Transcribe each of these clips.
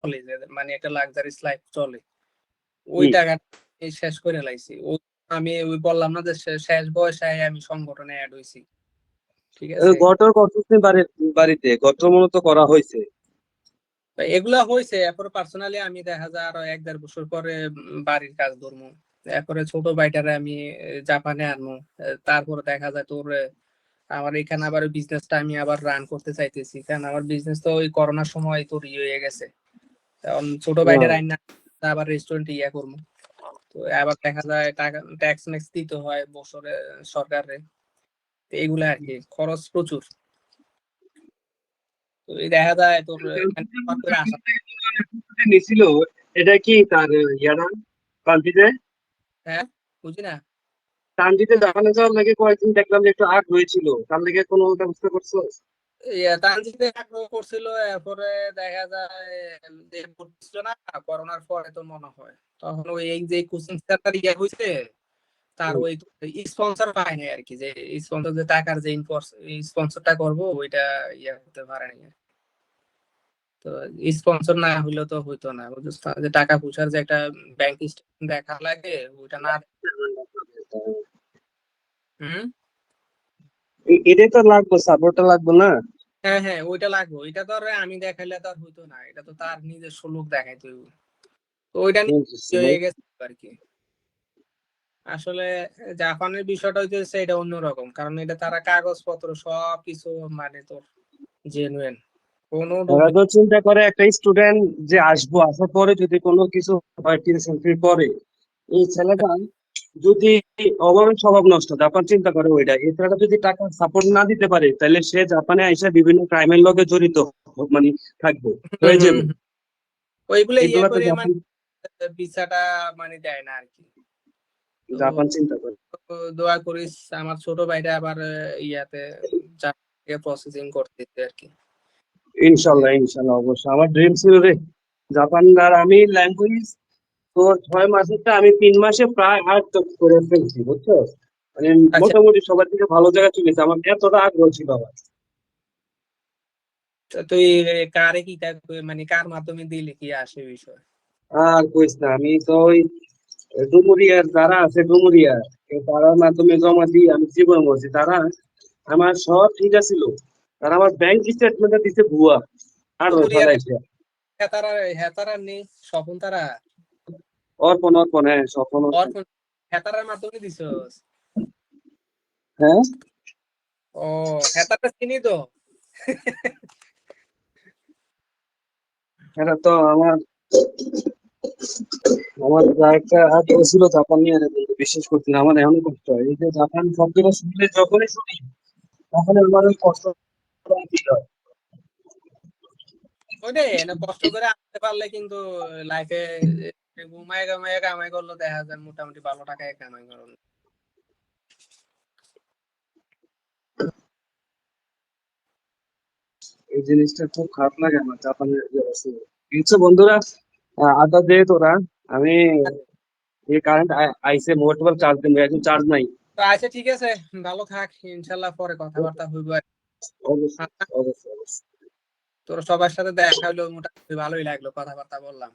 চলে, যে মানে একটা লাক্সারিস লাইফ চলে, ওই টাকা শেষ করে লাইছি। আমি ওই বললাম না যে শেষ বয়সে আমি সংগঠনে অ্যাড হইছি, ঠিক আছে। গটর করতেছি বাড়িতে গটর মূলত করা হয়েছে। এগুলা হয়েছে, এরপরে পার্সোনালি আমি দেখা যায় আরো 1-1.5 বছর পরে বাড়ির কাজ ধরবো। এরপরে ছোট ভাইটারে আমি জাপানে আনবো। তারপরে দেখা যায় তোর আমার এখানে আবার বিজনেসটা আমি আবার রান করতে চাইতেছি, কারণ আমার বিজনেস তো ওই করোনার সময় তোর হয়ে গেছে। এখন ছোট ভাইটার আইন না আবার রেস্টুরেন্ট করবো। তো আবার দেখা যায় টাকা ট্যাক্স ম্যাক্স দিতে হয় বছরে সরকারে, এগুলা আর কি খরচ প্রচুর। তো এই দেখা যায় তোর এখানে আসা। নিছিল, এটা কি তার ইয়ারা কান্ট্রিতে হ্যাঁ, বুঝি না। কান্ট্রিতে জাপানে যাওয়ার লাগে কয়েকদিন দেখলাম যে একটু আগ হয়েছিল, তার লাগে কোনো ব্যবস্থা করছো? তানজিতে আগ্রহ করছিল, এরপরে দেখা যায় যে করছিল না করোনার পরে তো মনে হয়, তখন ওই এই যে কোচিং সেন্টার হয়েছে, তার ওই স্পন্সর পায় না আর কি, যে স্পন্সর যে টাকার যে স্পন্সরটা করবো ওইটা করতে পারে না। তো স্পন্সর না হইলে তো হইতো না, বুঝছিস না? যে টাকা পয়সার যে একটা ব্যাংক স্টেটমেন্ট দেখা লাগে, ওইটা না। হুম। এটাই তো লাগবে, সাপোর্টটা লাগবে না? হ্যাঁ হ্যাঁ, ওইটা লাগবে। ওইটা তো আর আমি দেখাইলে তো আর হইতো না, এটা তো তার নিজস্ব লোক দেখাইতে হইব। তো ওইটা নিয়ে হয়ে গেছে আর কি। আসলে জাপানের বিষয়টা হইতেছে এটা অন্যরকম, কারণ এটা তারা কাগজপত্র সবকিছু মানে তোর জেনুইন, কোনো ওরা তো চিন্তা করে একটা স্টুডেন্ট যে আসবো, আসার পরে যদি কোনো কিছু হয় টিউশন ফি পরে, এই ছেলেটা যদি অভাবের স্বভাব নষ্ট, জাপান চিন্তা করে ওইটা। এই ছেলেটা যদি টাকা সাপোর্ট না দিতে পারে, তাহলে সে জাপানে এসে বিভিন্ন ক্রাইমের লগে জড়িত মানে থাকবো, হয়ে যাবে। ওইগুলো এগুলা তো করে জাপান মানে ভিসাটা মানে দেয় না আর কি। তো জাপান চিন্তা করে। দোয়া করিস আমার ছোট ভাইটা আবার ইয়াতে প্রসেসিং করতেছে আর কি। ইনশাল্লাহ ইনশাল্লাহ, অবশ্যই আমার ড্রিম ছিল রে জাপান। আর আমি ল্যাঙ্গুয়েজ তো 6 মাসেরটা আমি 3 মাসে প্রায় আয়ত্ত করে ফেলছি, বুঝছো? মানে আচ্ছা, মোটামুটি সবার থেকে ভালো জায়গা চলেছে, আমার এতটা আগ্রহ ছিল আমার। তো তুই কারে কি মানে কার মাধ্যমে দিলি কি আসে বিষয়? আর কইস না, আমি তো ওই ডুমুরিয়ার যারা আছে, ডুমুরিয়া তারার মাধ্যমে জমা দিই আমি জীবন বলছি। তারা আমার সব ঠিক আছিল, তারা আমার ব্যাংক স্টেটমেন্টটা দিতে ভুয়া আর ডুমুরিয়ার ফেলাইছে। হেতারা, হেতারা নেই স্বপন তারা, অর্পণ অর্পণ, হ্যাঁ স্বপ্ন অর্পণ। অর্পণ হেতারার মাধ্যমে দিছস? হ্যাঁ, ও, হেতারা চিনি তো। এটা তো আমার আমার যা একটা আগ্রহ ছিল জাপান নিয়ে, কিন্তু বিশ্বাস করছি না, আমার এমন কষ্ট হয় এই যে জাপান শব্দটা শুনলে, যখনই শুনি তখন আমার ওই কষ্ট feel হয়। ওইটাই না, কষ্ট করে আসতে পারলে কিন্তু লাইফে ঘুমায় ঘুমায় কামাই করলে দেখা যায় মোটামুটি ভালো টাকায় কামাই করো। এই জিনিসটা খুব খারাপ লাগে আমার জাপানের যে অবস্থা। কিছু বন্ধুরা আড্ডা দিয়ে তোরা, আমি এই কারেন্ট আইসে মোবাইল চার্জ দিন, এখন চার্জ নাই। তো আচ্ছা, ঠিক আছে, ভালো থাক, ইনশাল্লাহ পরে কথাবার্তা হইব। অবশ্যই অবশ্যই অবশ্যই তোর সবার সাথে দেখা হইলো, মোটামুটি ভালোই লাগলো, কথাবার্তা বললাম।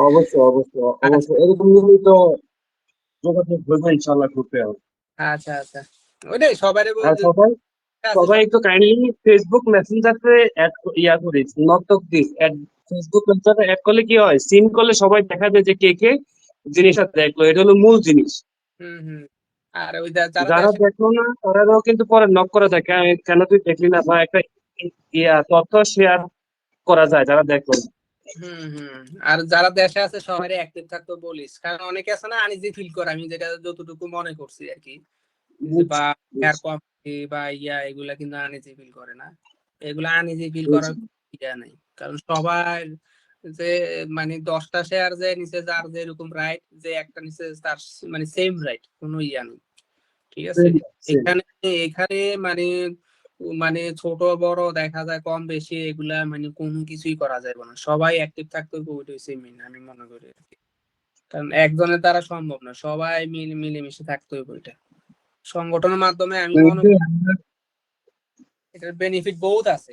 অবশ্যই অবশ্যই আচ্ছা অবশ্যই এরকম নিয়মিত যোগাযোগ করবো ইনশাল্লাহ, করতে হবে। আচ্ছা আচ্ছা, ওইটাই সবাই আর সবাই আছে সবাই একটু কাইন্ডলি ফেসবুক মেসেঞ্জারে অ্যাড ইয়া করিস, not talk this add. Facebook মেসেঞ্জারে অ্যাড করলে কি হয়, সিন করলে সবাই দেখা যায় যে কে কে জিনিসটা দেখলো, এটা হলো মূল জিনিস। হুম হুম। আর ওই যারা যারা দেশে, দেখলো না তারাও কিন্তু পরে নক করা যায়, কেন তুই দেখলি না, বা একটা তথ্য শেয়ার করা যায় যারা দেখলো না। হুম হুম, আর যারা দেশে আছে সবাই অ্যাক্টিভ থাকতে বলিস, কারণ অনেকে আছে না আনইজি ফিল করে, আমি যেটা যতটুকু মনে করছি আর কি, যে বা বুঝছি এয়ার বুঝছি কোয়ালিটি বা এগুলা কিন্তু আনইজি ফিল করে না। এগুলা আনইজি ফিল করার বুঝছি। ইয়া নাই, কারণ সবাই যে মানে 10টা শেয়ার যে নিচে যার যেরকম রাইট, যে একটা নিচে তার মানে সেম রাইট, কোনো ইয়া নেই, ঠিক আছে। Same, same. এখানে এখানে মানে মানে ছোট বড় দেখা যায় কম বেশি, এগুলা মানে কোনো কিছুই করা যাবে না, সবাই অ্যাক্টিভ থাকতে হবে, ওইটা হচ্ছে মেইন আমি মনে করি আর কি। কারণ একজনের দ্বারা সম্ভব না, সবাই মিলেমিশে থাকতে হবে ওইটা। সংগঠনের মাধ্যমে আমি এই মনে যে করি এটার বেনিফিট বহুত আছে,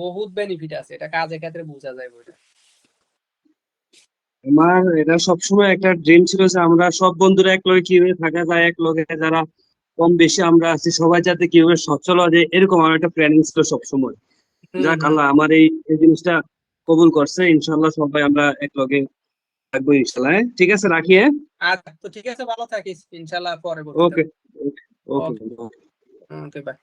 বহুত বেনিফিট আছে, এটা কাজের ক্ষেত্রে বোঝা যায় ওইটা। আমার এটা সবসময় একটা ড্রিম ছিল যে আমরা সব বন্ধুরা এক লগে কিভাবে থাকা যায়, এক লগে যারা কম বেশি আমরা আছি সবাই যাতে কিভাবে সচ্ছল হওয়া যায়, এরকম আমার একটা প্ল্যানিং ছিল সবসময়। হুম যাক হুম। আল্লাহ আমার এই জিনিসটা কবুল করছে, ইনশাল্লাহ সবাই আমরা এক লগে থাকবো ইনশাল্লাহ। হ্যাঁ, ঠিক আছে, রাখি। হ্যাঁ, আচ্ছা, তো ঠিক আছে, ভালো থাকিস, ইনশাল্লাহ পরবর্তীতে। ওকে ওকে ওকে। ওকে। ওকে, বাই।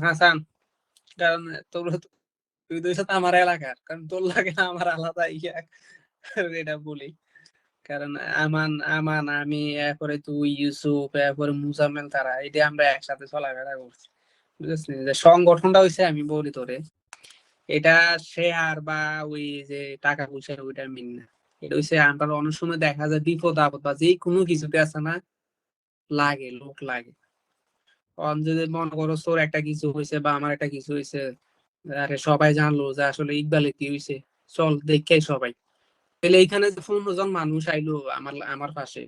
হাসান, কারণ তোর তুই তো হচ্ছে আমার এলাকার, কারণ তোর লাগে না আমার আলাদা ইয়া, এটা বলি। কারণ আমান আমান আমি, এরপরে তুই, ইউসুফ, এরপরে মুজাম্মেল, তারা এটা আমরা একসাথে চলাফেরা করছি, বুঝছিস? যে সংগঠনটা হইছে, আমি বলি তোরে, এটা শেয়ার বা ওই যে টাকা পয়সা ওইটা মিন না। এটা হইছে আমরা অনেক সময় দেখা যায় বিপদ আপদ বা যে কোনো কিছুতে আছে না, লাগে, লোক লাগে। অন যদি মনে করো তোর একটা কিছু হয়েছে বা আমার একটা কিছু হয়েছে, আরে সবাই জানলো যে আসলে ইকবালের কি হয়েছে, চল দেখে সবাই, তাহলে এইখানে যে 15 জন মানুষ আইলো আমার আমার পাশে,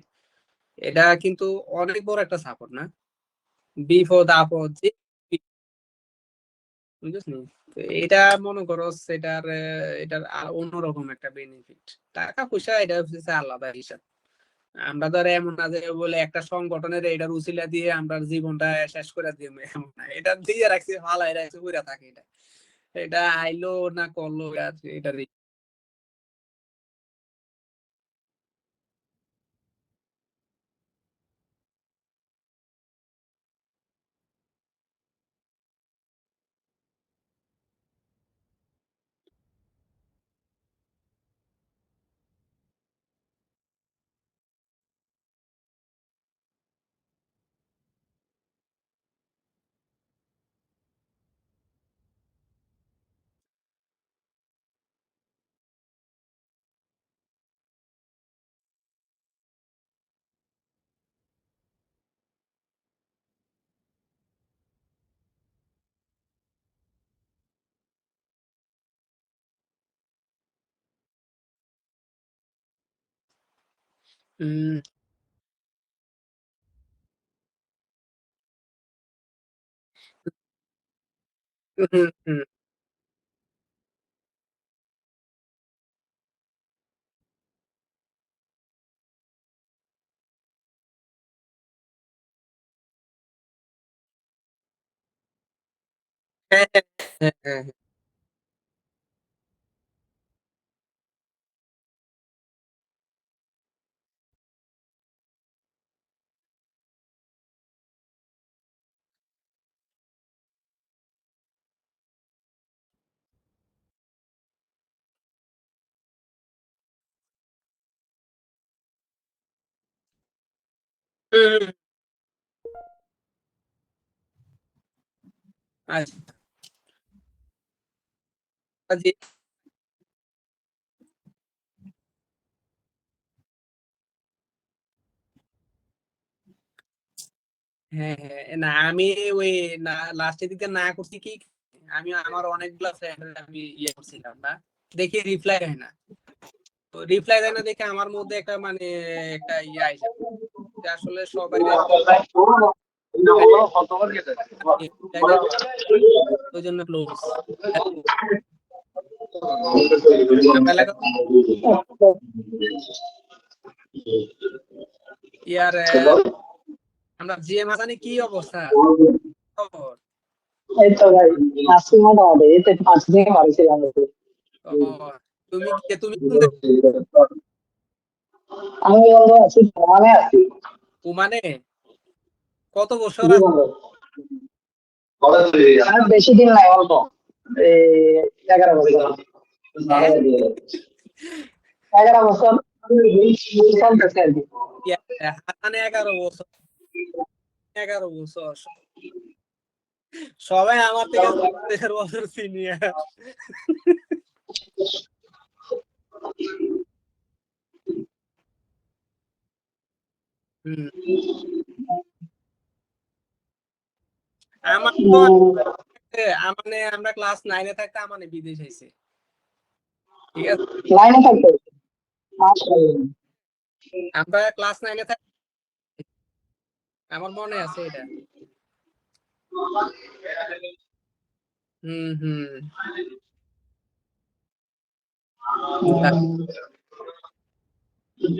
এটা কিন্তু অনেক বড় একটা সাপোর্ট না? বিপদ আপদ যে, বুঝছিস নি? তো এটা মনে করো এটার অন্যরকম একটা বেনিফিট। টাকা পয়সা এটা হচ্ছে আলাদা হিসাব। আমরা ধর এমন না যে বলে একটা সংগঠনের এটার উছিলা দিয়ে আমরা জীবনটা শেষ করে দিব, এমন না। এটা দিয়ে রাখছি, হালাই রাখছি, পুরা থাকে এটা। এটা আইলো না করলো, এটা হম হম হম। হ্যাঁ হ্যাঁ হ্যাঁ হ্যাঁ হম। আচ্ছা, জি। হ্যাঁ হ্যাঁ, না আমি ওই না, লাস্টের দিকে না করছি কি, আমি আমার অনেকগুলা ফ্রেন্ড আমি ইয়ে করছিলাম না, দেখি রিপ্লাই হয় না। তো রিপ্লাই দেয় না দেখে আমার মধ্যে একটা মানে একটা ইয়ে আইসা, যে আসলে সবাই reply দেয়, ওই জন্য ক্লোজ। আমরা এলাকা ইয়ার আমরা জিএম হাসানি, কি অবস্থা, খবর? এই তো ভাই, আজকে মোটামুটি এই তো 5 দিন বাড়িছিলাম আর কি। ও, তুমি কোন দেশে? আমি বন্ধু আছি, মানে আছি। ওমানে? কত বছর জি আছে? বন্ধু, আর বেশি দিন নাই, অল্প এই 11 বছর। হ্যাঁ, 11 বছর চলতেছে আর কি। হাসানে 11 বছর? 11 বছর? সবাই আমার থেকে 1.5 বছর সিনিয়র। হম। আমার তো মানে আমরা ক্লাস 9-এ থাকতে আমানে বিদেশ আইছে, ঠিক আছে? লাইনে থাকতে মাশাআল্লাহ। আমরা ক্লাস 9-এ থাকতে, আমার মনে আছে এটা। হম হম। তা- হুম।